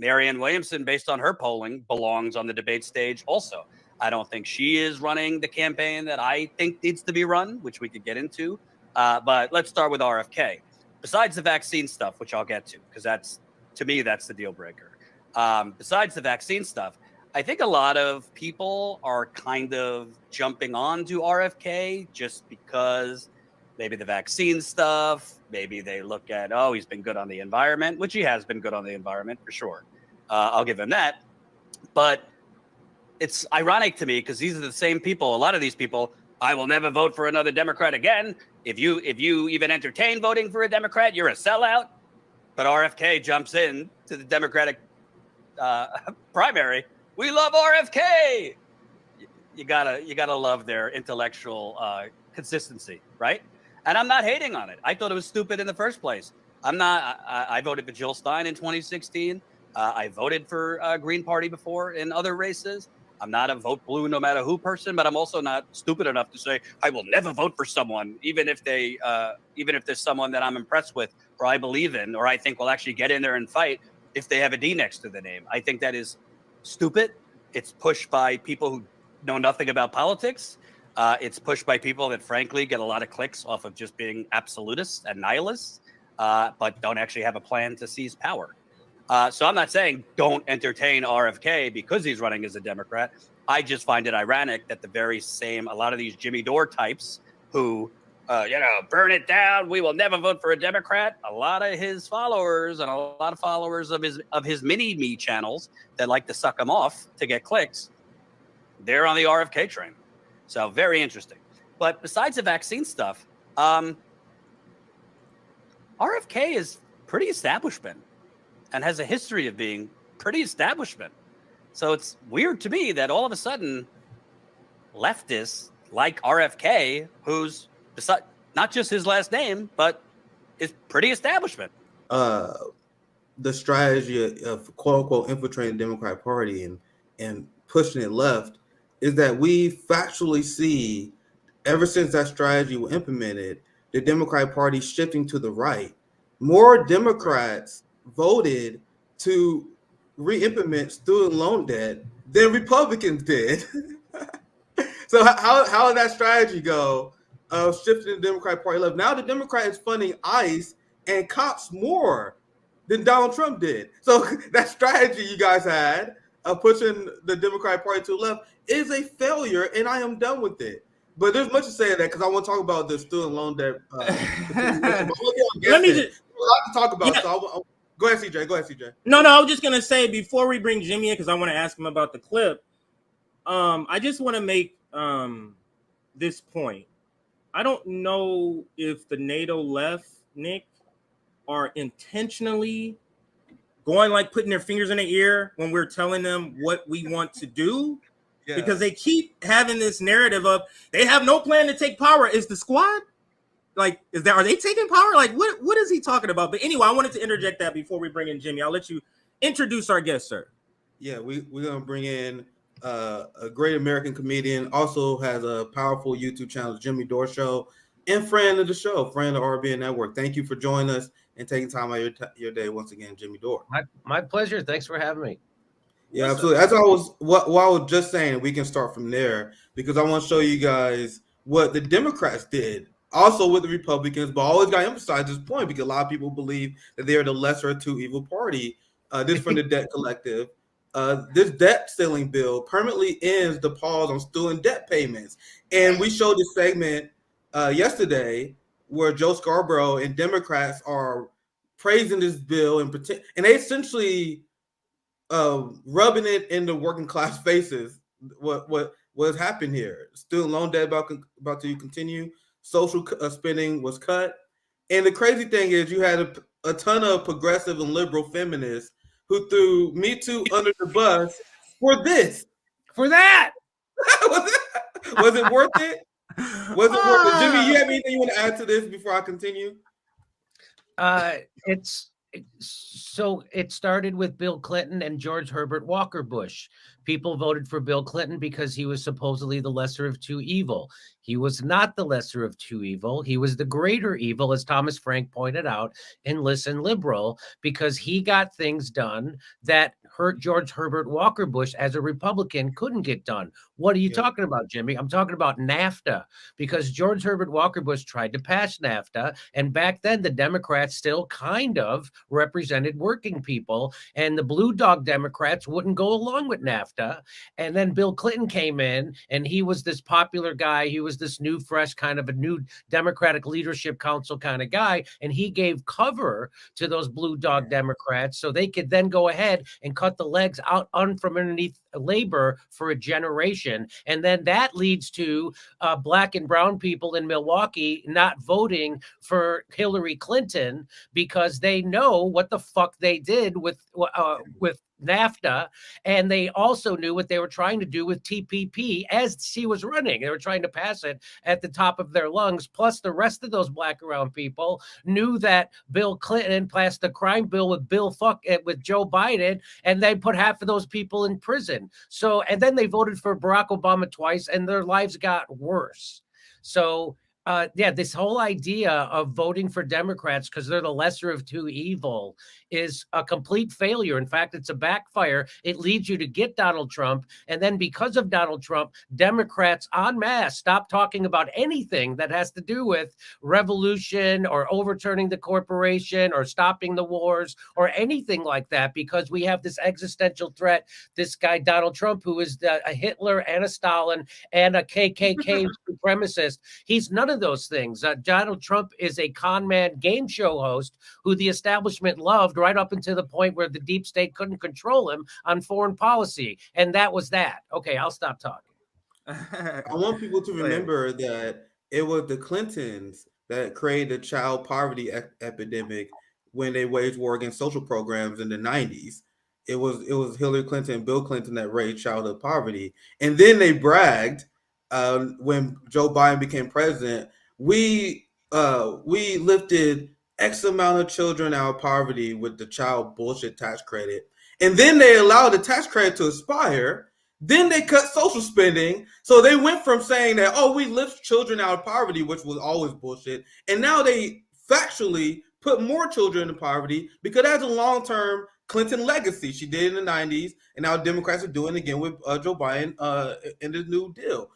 Marianne Williamson, based on her polling, belongs on the debate stage also. I don't think she is running the campaign that I think needs to be run, which we could get into. But let's start with RFK. Besides the vaccine stuff, which I'll get to, because that's, to me, that's the deal breaker. Besides the vaccine stuff, I think a lot of people are kind of jumping on to RFK just because maybe the vaccine stuff, maybe they look at, oh, he's been good on the environment, which he has been good on the environment for sure. I'll give him that. But it's ironic to me because these are the same people, a lot of these people, I will never vote for another Democrat again. If you even entertain voting for a Democrat, you're a sellout. But RFK jumps in to the Democratic primary. We love RFK. You gotta love their intellectual consistency, right? And I'm not hating on it. I thought it was stupid in the first place. I voted for Jill Stein in 2016. I voted for Green Party before in other races. I'm not a vote blue no matter who person, but I'm also not stupid enough to say I will never vote for someone, even if there's someone that I'm impressed with or I believe in or I think will actually get in there and fight if they have a D next to the name. I think that is stupid. It's pushed by people who know nothing about politics. It's pushed by people that, frankly, get a lot of clicks off of just being absolutists and nihilists, but don't actually have a plan to seize power. So I'm not saying don't entertain RFK because he's running as a Democrat. I just find it ironic that a lot of these Jimmy Dore types who, burn it down, we will never vote for a Democrat. A lot of his followers and a lot of followers of his mini-me channels that like to suck him off to get clicks, they're on the RFK train. So very interesting. But besides the vaccine stuff, RFK is pretty establishment and has a history of being pretty establishment. So it's weird to me that all of a sudden leftists like RFK, who's not just his last name, but is pretty establishment. The strategy of quote unquote infiltrating the Democratic Party and pushing it left is that we factually see ever since that strategy was implemented, the Democratic Party shifting to the right. More Democrats voted to re-implement student loan debt than Republicans did. So how did that strategy go of shifting the Democratic Party left? Now the Democrat is funding ICE and cops more than Donald Trump did. So that strategy you guys had of pushing the Democratic Party to the left is a failure, and I am done with it. But there's much to say of that because I want to talk about the student loan debt. Let me just a lot to talk about. Yeah. So go ahead, CJ. No, I was just gonna say before we bring Jimmy in, because I want to ask him about the clip. I just want to make this point. I don't know if the NATO left, Nick, are intentionally going like putting their fingers in their ear when we're telling them what we want to do. Yeah. Because they keep having this narrative of they have no plan to take power. Is the squad like are they taking power? Like what is he talking about? But anyway, I wanted to interject that before we bring in Jimmy. I'll let you introduce our guest, sir. Yeah, we're gonna bring in a great American comedian, also has a powerful YouTube channel, Jimmy Dore Show, and friend of the show, friend of RBN Network. Thank you for joining us and taking time out of your day once again, Jimmy Dore. My pleasure. Thanks for having me. Yeah, absolutely. As I was just saying, we can start from there because I want to show you guys what the Democrats did, also with the Republicans, but I always got to emphasize this point because a lot of people believe that they are the lesser of two evil party. This from the Debt Collective. This debt ceiling bill permanently ends the pause on student debt payments. And we showed this segment yesterday where Joe Scarborough and Democrats are praising this bill and they essentially rubbing it in the working class faces. What has happened here? Student loan debt about to continue. Social spending was cut. And the crazy thing is you had a ton of progressive and liberal feminists who threw Me Too under the bus for this. For that. Was it worth it? Was it worth it? Jimmy, you have anything you want to add to this before I continue? It's So it started with Bill Clinton and George Herbert Walker Bush. People voted for Bill Clinton because he was supposedly the lesser of two evil. He was not the lesser of two evil. He was the greater evil, as Thomas Frank pointed out in Listen Liberal, because he got things done that George Herbert Walker Bush, as a Republican, couldn't get done. What are you talking about, Jimmy? I'm talking about NAFTA, because George Herbert Walker Bush tried to pass NAFTA, and back then the Democrats still kind of represented working people, and the blue dog Democrats wouldn't go along with NAFTA. And then Bill Clinton came in, and he was this popular guy. He was this new, fresh kind of a new Democratic Leadership Council kind of guy, and he gave cover to those blue dog Democrats so they could then go ahead and cut the legs out from underneath labor for a generation. And then that leads to black and brown people in Milwaukee not voting for Hillary Clinton because they know what the fuck they did with NAFTA, and they also knew what they were trying to do with TPP as she was running. They were trying to pass it at the top of their lungs. Plus, the rest of those black and brown people knew that Bill Clinton passed the crime bill with with Joe Biden, and they put half of those people in prison. So, and then they voted for Barack Obama twice, and their lives got worse. So, this whole idea of voting for Democrats because they're the lesser of two evil is a complete failure. In fact, it's a backfire. It leads you to get Donald Trump. And then because of Donald Trump, Democrats en masse stop talking about anything that has to do with revolution or overturning the corporation or stopping the wars or anything like that, because we have this existential threat, this guy, Donald Trump, who is a Hitler and a Stalin and a KKK supremacist. He's none of those things. Donald Trump is a con man game show host who the establishment loved right up until the point where the deep state couldn't control him on foreign policy. And that was that. Okay, I'll stop talking. I want people to remember that it was the Clintons that created the child poverty epidemic when they waged war against social programs in the 90s. It was Hillary Clinton and Bill Clinton that raised childhood poverty. And then they bragged when Joe Biden became president, we lifted X amount of children out of poverty with the child bullshit tax credit. And then they allowed the tax credit to expire. Then they cut social spending. So they went from saying that, oh, we lift children out of poverty, which was always bullshit. And now they factually put more children in poverty because that's a long-term Clinton legacy. She did it in the 90s, and now Democrats are doing it again with Joe Biden in the New Deal.